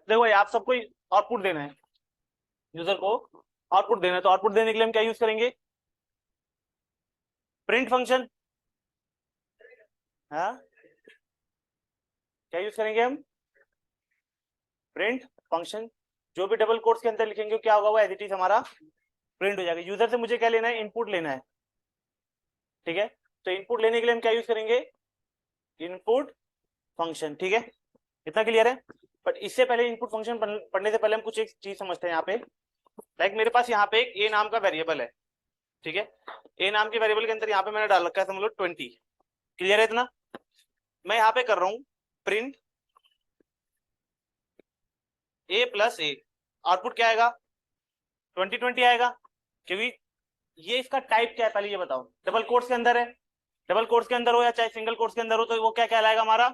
देखो ये आप सबको आउटपुट देना है, यूजर को आउटपुट देना है, तो आउटपुट देने के लिए हम क्या यूज करेंगे? Print function. हाँ, क्या यूज करेंगे हम? Print function. जो भी डबल कोट्स के अंदर लिखेंगे क्या होगा, वो एज इट इज हमारा प्रिंट हो जाएगा। यूजर से मुझे क्या लेना है? इनपुट लेना है, ठीक है। तो इनपुट लेने के लिए हम क्या यूज करेंगे? इनपुट फंक्शन, ठीक है। इतना क्लियर है? बट इससे पहले इनपुट फंक्शन पढ़ने से पहले हम कुछ एक चीज समझते हैं यहाँ पे। लाइक मेरे पास यहाँ पे एक ए नाम का वेरिएबल है, ठीक है। ए नाम के वेरिएबल के अंदर यहाँ पे मैंने डाल रखा है समझ लो 20। क्लियर है इतना? मैं यहाँ पे कर रहा हूँ प्रिंट ए प्लस ए। आउटपुट क्या आएगा? 20 आएगा, क्योंकि ये इसका टाइप क्या है पहले ये बताओ। डबल कोट्स के अंदर है, डबल कोट्स के अंदर हो या चाहे सिंगल कोट्स के अंदर हो, तो वो क्या कहलाएगा? हमारा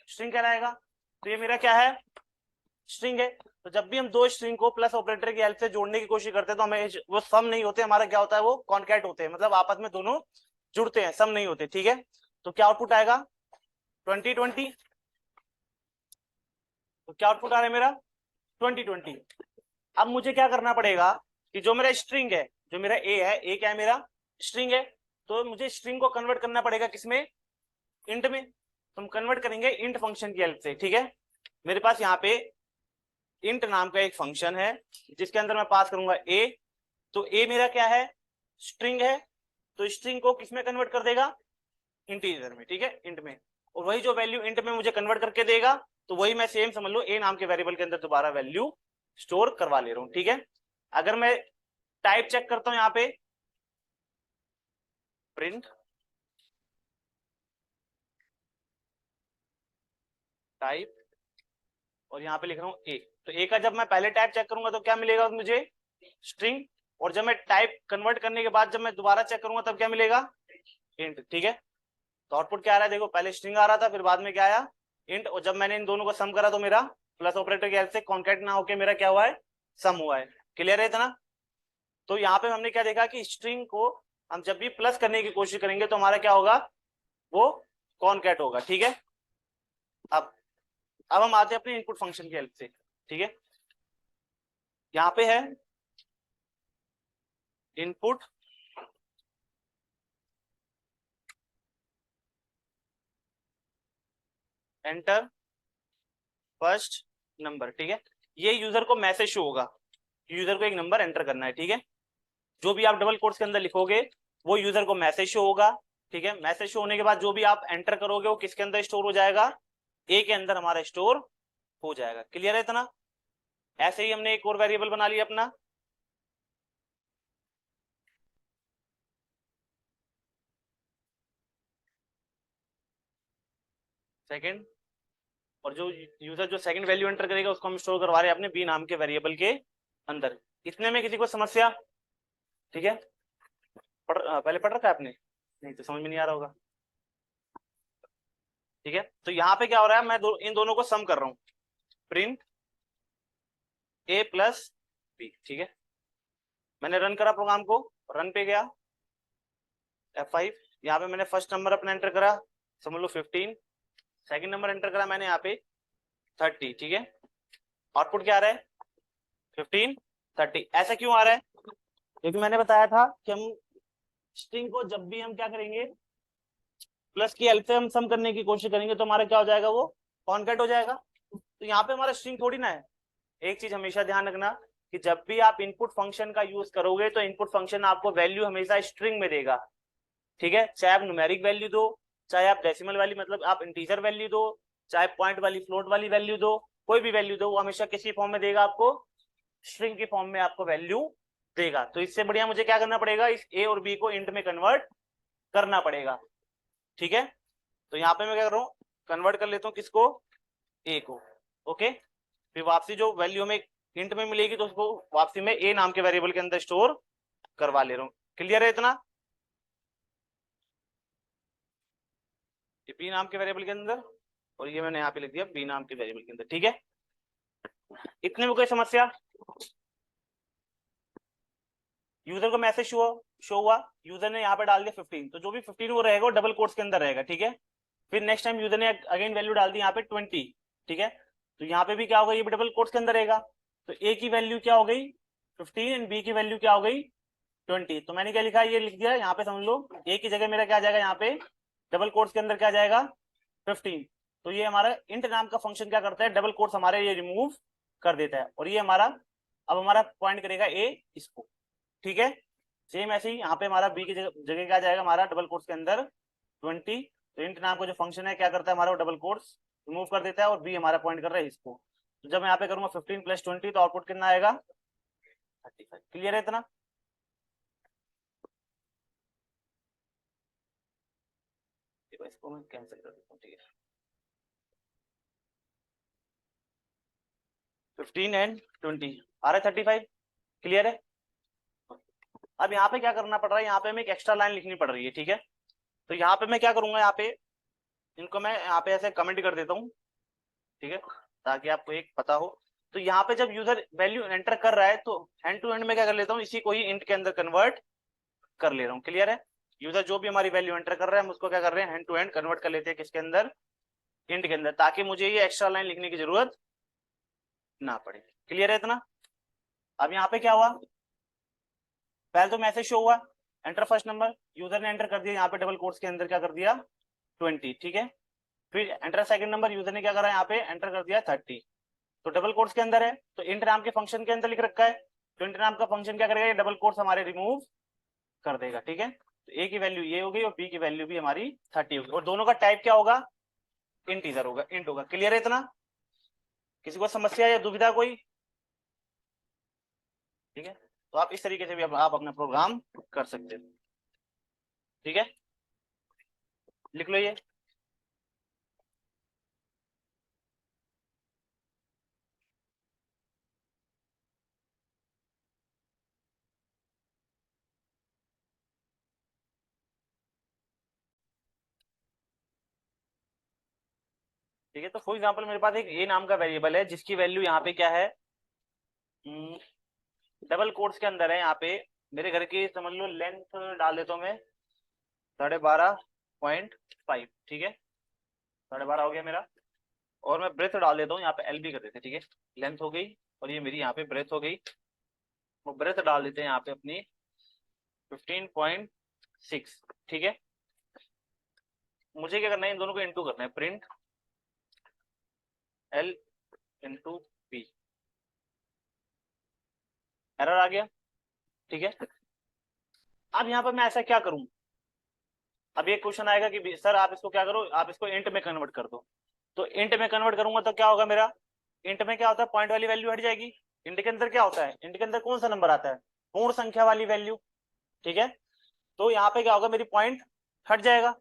स्ट्रिंग कहलाएगा। तो ये मेरा क्या है? स्ट्रिंग है। तो जब भी हम दो स्ट्रिंग को प्लस ऑपरेटर की हेल्प से जोड़ने की कोशिश करते हैं तो हमें वो सम नहीं होते, हमारा क्या होता है? वो कॉन्कैट होते हैं, मतलब आपस में दोनों जुड़ते हैं, सम नहीं होते, ठीक है। तो क्या आउटपुट आएगा? 20 तो क्या आउटपुट आ रहा है मेरा? 20। अब मुझे क्या करना पड़ेगा कि जो मेरा स्ट्रिंग है, जो मेरा ए है, ए क्या है? मेरा स्ट्रिंग है। तो मुझे स्ट्रिंग को कन्वर्ट करना पड़ेगा किसमें? इंट में। तो हम कन्वर्ट करेंगे इंट फंक्शन की हेल्प से, ठीक है। मेरे पास यहाँ पे इंट नाम का एक फंक्शन है जिसके अंदर मैं पास करूंगा ए। तो ए मेरा क्या है? स्ट्रिंग है। तो स्ट्रिंग को किसमें कन्वर्ट कर देगा? इंटीजर में, ठीक है, इंट में। और वही जो वैल्यू इंट में मुझे कन्वर्ट करके देगा, तो वही मैं सेम समझ लो ए नाम के वेरिएबल के अंदर दोबारा वैल्यू स्टोर करवा ले रहा हूं, ठीक है। अगर मैं टाइप चेक करता हूं यहाँ पे, प्रिंट टाइप, और यहाँ पे लिख रहा हूँ ए, तो ए का जब मैं पहले टाइप चेक करूंगा तो क्या मिलेगा मुझे? स्ट्रिंग। और जब मैं टाइप कन्वर्ट करने के बाद जब मैं दोबारा चेक करूंगा तब क्या मिलेगा? इंट, ठीक है। तो आउटपुट क्या आ रहा है? देखो पहले स्ट्रिंग आ रहा था, फिर बाद में क्या आया? इंट। और जब मैंने इन दोनों को सम करा तो मेरा प्लस ऑपरेटर की हेल्प से कॉन्कैट ना होके मेरा क्या हुआ है? सम हुआ है। क्लियर है इतना? तो यहाँ पे हमने क्या देखा कि स्ट्रिंग को हम जब भी प्लस करने की कोशिश करेंगे तो हमारा क्या होगा? वो कॉन्कैट होगा, ठीक है। अब हम आते हैं अपने इनपुट फंक्शन की हेल्प से, ठीक है। यहाँ पे है इनपुट एंटर फर्स्ट नंबर, ठीक है। ये यूजर को मैसेज शो होगा, यूजर को एक नंबर एंटर करना है, ठीक है। जो भी आप डबल कोट्स के अंदर लिखोगे वो यूजर को मैसेज शो होगा, ठीक है। मैसेज शो होने के बाद जो भी आप एंटर करोगे वो किसके अंदर स्टोर हो जाएगा? ए के अंदर हमारा स्टोर हो जाएगा। क्लियर है इतना? ऐसे ही हमने एक और वेरिएबल बना लिया अपना, सेकंड। और जो यूजर जो सेकंड वैल्यू एंटर करेगा उसको हम स्टोर करवा रहे हैं अपने बी नाम के वेरिएबल के अंदर। इतने में किसी को समस्या? ठीक है, पहले पढ़ रखा है आपने? नहीं तो समझ में नहीं आ रहा होगा, ठीक है। तो यहाँ पे क्या हो रहा है? मैं इन दोनों को सम कर रहा हूँ, प्रिंट ए प्लस बी, ठीक है। मैंने रन करा प्रोग्राम को, रन पे गया F5। यहाँ पे मैंने फर्स्ट नंबर अपना एंटर करा, समझ लो 15। सेकंड नंबर एंटर करा मैंने यहाँ पे 30, ठीक है। आउटपुट क्या आ रहा है? 15 30। ऐसा क्यों आ रहा है? क्योंकि मैंने बताया था कि हम स्ट्रिंग को जब भी हम क्या करेंगे, प्लस की हेल्प से हम सम करने की कोशिश करेंगे तो हमारा क्या हो जाएगा? वो कॉन्कैट हो जाएगा। तो यहाँ पे हमारा स्ट्रिंग थोड़ी ना है। एक चीज हमेशा ध्यान रखना कि जब भी आप इनपुट फंक्शन का यूज करोगे तो इनपुट फंक्शन आपको वैल्यू हमेशा स्ट्रिंग में देगा, ठीक है। चाहे आप न्यूमेरिक वैल्यू दो, चाहे आप डेसिमल वाली मतलब आप इंटीजर वैल्यू दो, चाहे पॉइंट वाली फ्लोट वाली वैल्यू दो, कोई भी वैल्यू दो, वो हमेशा किसी फॉर्म में देगा आपको? स्ट्रिंग की फॉर्म में आपको वैल्यू देगा। तो इससे बढ़िया मुझे क्या करना पड़ेगा? इस ए और बी को इंट में कन्वर्ट करना पड़ेगा, ठीक है। तो यहाँ पे मैं क्या कर रहा हूँ? कन्वर्ट कर लेता हूँ किसको? ए को, ओके। फिर वापसी जो वैल्यू में इंट में मिलेगी तो उसको वापसी में ए नाम के वेरिएबल के अंदर स्टोर करवा ले रहा हूँ। क्लियर है इतना? ये बी नाम के वेरिएबल के अंदर, और ये मैंने यहाँ पे लिख दिया बी नाम के वेरिएबल के अंदर, ठीक है। इतने में कोई समस्या? यूजर को मैसेज शो हुआ, यूजर ने यहाँ पे डाल दिया 15, तो जो भी 15 वो रहेगा वो डबल कोट्स के अंदर रहेगा, ठीक है। फिर नेक्स्ट टाइम यूजर ने अगेन वैल्यू डाल दी यहाँ पे 20, ठीक है। तो यहाँ पे भी क्या होगा, ये भी डबल कोट्स के अंदर रहेगा। तो ए की वैल्यू क्या हो गई 15 एंड बी की वैल्यू क्या हो गई 20। तो मैंने क्या लिखा, ये लिख दिया यहाँ पे, समझ लो ए की जगह मेरा क्या आ जाएगा, यहाँ पे डबल कोट्स के अंदर क्या आ जाएगा 15। तो ये हमारा इंट नाम का फंक्शन क्या करता है, डबल कोट्स हमारे ये रिमूव कर देता है। और ये हमारा अब हमारा पॉइंट करेगा ए इसको, ठीक है। सेम ऐसे ही यहाँ पे हमारा बी की जगह क्या आ जाएगा हमारा डबल कोट्स के अंदर 20। तो इंट नाम का जो फंक्शन है क्या करता है हमारा, डबल कोट्स रिमूव कर देता है और बी हमारा पॉइंट कर रहा है इसको। तो जब मैं यहाँ पे करूंगा 15 + 20 तो आउटपुट कितना आएगा 35। क्लियर है इतना? इसको मैं कैंसिल कर देता हूँ, ठीक है। 15 एंड 20 आ रहा है 35। क्लियर है? अब यहाँ पे क्या करना पड़ रहा है, यहाँ पे हमें एक एक्स्ट्रा लाइन लिखनी पड़ रही है, ठीक है। तो यहाँ पे मैं क्या करूंगा, यहाँ पे इनको मैं यहाँ पे ऐसे कमेंट कर देता हूँ, ठीक है, ताकि आपको एक पता हो। तो यहाँ पे जब यूजर वैल्यू एंटर कर रहा है तो एंड टू एंड में क्या कर लेता हूँ, इसी को ही इंट के अंदर कन्वर्ट कर ले रहा हूँ। क्लियर है? यूजर जो भी हमारी वैल्यू एंटर कर रहा है हम उसको क्या कर रहे हैं, एंड टू एंड कन्वर्ट कर लेते हैं किसके अंदर, इंट के अंदर, ताकि मुझे ये एक्स्ट्रा लाइन लिखने की जरूरत ना पड़े। क्लियर है इतना? अब यहाँ पे क्या हुआ, पहले तो मैसेज शो हुआ एंटर फर्स्ट नंबर, यूजर ने एंटर कर दिया यहाँ पे डबल कोट्स के अंदर क्या कर दिया 20, ठीक है। फिर एंटर सेकंड नंबर, यूजर ने क्या करा यहाँ पे एंटर कर दिया 30। तो डबल कोट्स के अंदर है तो इंट नाम के फंक्शन के अंदर लिख रखा है। तो इंट नाम का फंक्शन क्या करेगा, डबल कोट्स हमारे रिमूव कर देगा, ठीक है। तो ए की वैल्यू ये होगी और बी की वैल्यू भी हमारी 30 होगी और दोनों का टाइप क्या होगा, इंटीजर होगा, इंट होगा। क्लियर है इतना? किसी को समस्या या दुविधा कोई? ठीक है, तो आप इस तरीके से भी आप अपना प्रोग्राम कर सकते हो, ठीक है। लिख लो ये। ठीक है, तो फॉर एग्जांपल मेरे पास एक ए नाम का वेरिएबल है जिसकी वैल्यू यहाँ पे क्या है, डबल कोट्स के अंदर है। यहाँ पे मेरे घर की समझ लो लेंथ डाल देता हूँ मैं 12.5, ठीक है, 12.5 हो गया मेरा। और मैं ब्रेथ डाल देता हूँ यहाँ पे, एल बी कर देते हैं, ठीक है। लेंथ हो गई और ये मेरी यहाँ पे ब्रेथ हो गई, वो ब्रेथ डाल देते हैं यहाँ पे अपनी 15.6, ठीक है। मुझे क्या करना है, इन दोनों को इंटू करना है, print L into B. Error आ गया, ठीक है। अब यहाँ पर मैं ऐसा क्या करूं, अब ये क्वेश्चन आएगा कि सर आप इसको क्या करो, आप इसको इंट में कन्वर्ट कर दो। तो इंट में कन्वर्ट करूंगा तो क्या होगा मेरा, इंट में क्या होता है, पॉइंट वाली वैल्यू हट जाएगी। इंट के अंदर क्या होता है, इंट के अंदर कौन सा नंबर आता है, पूर्ण संख्या वाली वैल्यू, ठीक है। तो यहाँ पे क्या होगा, मेरी पॉइंट हट जाएगा।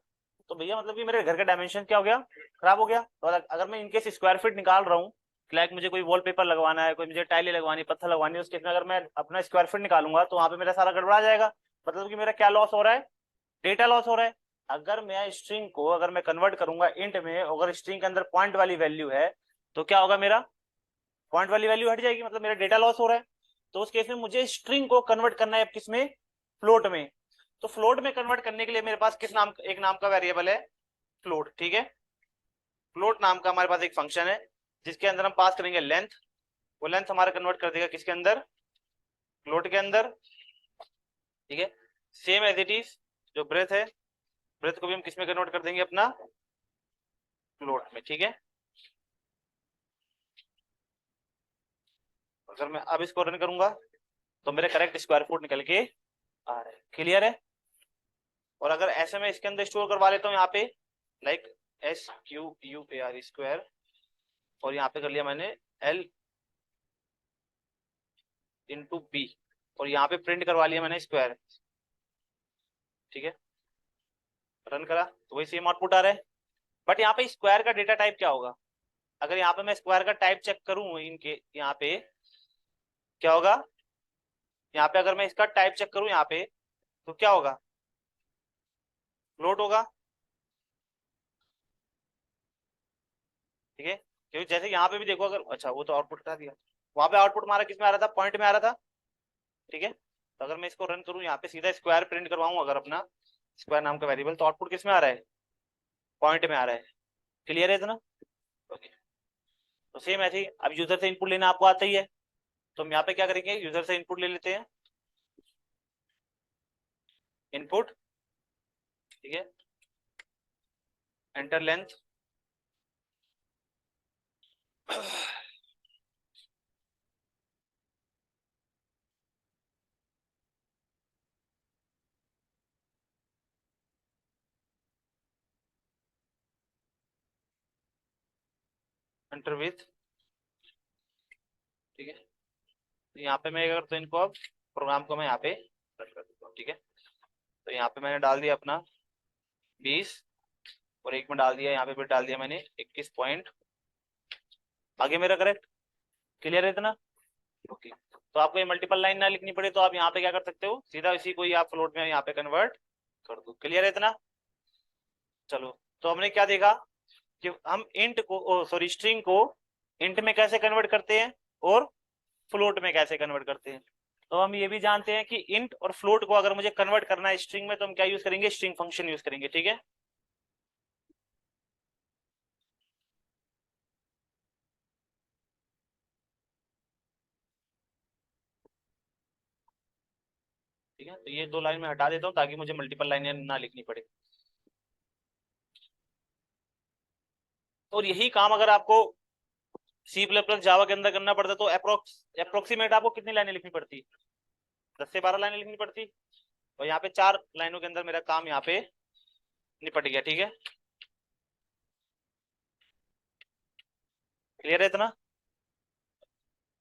तो भैया मतलब कि मेरे घर का डायमेंशन क्या हो गया, खराब हो गया। तो अगर मैं इनकेस स्क्वायर फीट निकाल रहा हूँ, लाइक मुझे कोई वॉलपेपर लगवाना है, कोई मुझे टाइलें लगवानी, पत्थर लगवानी है, उस केस में अगर मैं अपना स्क्वायर फीट निकालूंगा तो वहां पे मेरा सारा गड़बड़ा जाएगा। मतलब कि मेरा क्या लॉस हो रहा है, डेटा लॉस हो रहा है। अगर मैं स्ट्रिंग को अगर मैं कन्वर्ट करूंगा इंट में, अगर स्ट्रिंग के अंदर पॉइंट वाली वैल्यू है तो क्या होगा, मेरा पॉइंट वाली वैल्यू हट जाएगी, मतलब मेरा डेटा लॉस हो रहा है। तो उस केस में मुझे स्ट्रिंग को कन्वर्ट करना है किसमें, फ्लोट में। तो फ्लोट में कन्वर्ट करने के लिए मेरे पास किस नाम, एक नाम का वेरिएबल है फ्लोट, ठीक है। फ्लोट नाम का हमारे पास एक फंक्शन है जिसके अंदर हम पास करेंगे लेंथ, वो लेंथ हमारा कन्वर्ट कर देगा किसके अंदर, फ्लोट के अंदर, ठीक है। सेम एज इट इज जो ब्रेथ है, ब्रेथ को भी हम किसमें कन्वर्ट कर देंगे, अपना फ्लोट में, ठीक है। अगर मैं अब इसको रन करूंगा तो मेरे करेक्ट स्क्वायर फुट निकल के आ रहे हैं। क्लियर है? और अगर ऐसे में इसके अंदर स्टोर करवा लेता हूँ यहाँ पे, लाइक SQUAR और यहाँ पे कर लिया मैंने L इंटू बी और यहाँ पे प्रिंट करवा लिया मैंने स्क्वायर, ठीक है। रन करा तो वही सेम आउटपुट आ रहा है। बट यहाँ पे स्क्वायर का डेटा टाइप क्या होगा, अगर यहाँ पे मैं स्क्वायर का टाइप चेक करूँ इनके, यहाँ पे क्या होगा, यहाँ पे अगर मैं इसका टाइप चेक करूँ यहाँ पे तो क्या होगा, फ्लोट होगा, ठीक है। क्योंकि जैसे यहाँ पे भी देखो, अगर अच्छा वो तो आउटपुट हटा दिया, वहां पे आउटपुट हमारा किस में आ रहा था, पॉइंट में आ रहा था, ठीक है। तो अगर मैं इसको रन करूँ यहाँ पे सीधा स्क्वायर प्रिंट करवाऊँ अगर अपना स्क्वायर नाम का वेरिएबल, तो आउटपुट किस में आ रहा है, पॉइंट में आ रहा है। क्लियर है इतना? ओके। तो सेम ऐसे ही अब यूजर से इनपुट लेना आपको आता ही है, तो हम यहाँ पे क्या करेंगे, यूजर से इनपुट ले लेते हैं, इनपुट, ठीक है, एंटर लेंथ, एंटर विथ, ठीक है। तो यहाँ पे मैं क्या करता हूँ, इनको अब प्रोग्राम को मैं यहाँ पे रन कर देता हूँ, ठीक है। तो यहाँ पे मैंने डाल दिया अपना 20 और एक में डाल दिया, यहाँ पे फिर डाल दिया मैंने 21 पॉइंट, आगे मेरा करेक्ट, क्लियर है इतना, ओके। तो आपको ये मल्टीपल लाइन ना लिखनी पड़े तो आप यहाँ पे क्या कर सकते हो, सीधा इसी को ही आप फ्लोट में यहाँ पे कन्वर्ट कर दो, क्लियर है इतना। चलो, तो हमने क्या देखा कि हम इंट को, सॉरी स्ट्रिंग को इंट में कैसे कन्वर्ट करते हैं और फ्लोट में कैसे कन्वर्ट करते हैं। तो हम ये भी जानते हैं कि इंट और फ्लोट को अगर मुझे कन्वर्ट करना है स्ट्रिंग में तो हम क्या यूज करेंगे, स्ट्रिंग फंक्शन यूज करेंगे, ठीक है। ठीक है, तो ये 2 लाइन में हटा देता हूँ ताकि मुझे मल्टीपल लाइनें ना लिखनी पड़े। और यही काम अगर आपको सी प्लस प्लस जावा के अंदर करना पड़ता तो अप्रोक्सीमेट आपको कितनी लाइनें लिखनी पड़ती, 10 से 12 लाइनें लिखनी पड़ती, और यहाँ पे 4 लाइनों के अंदर मेरा काम यहाँ पे निपट गया, ठीक है, क्लियर है इतना।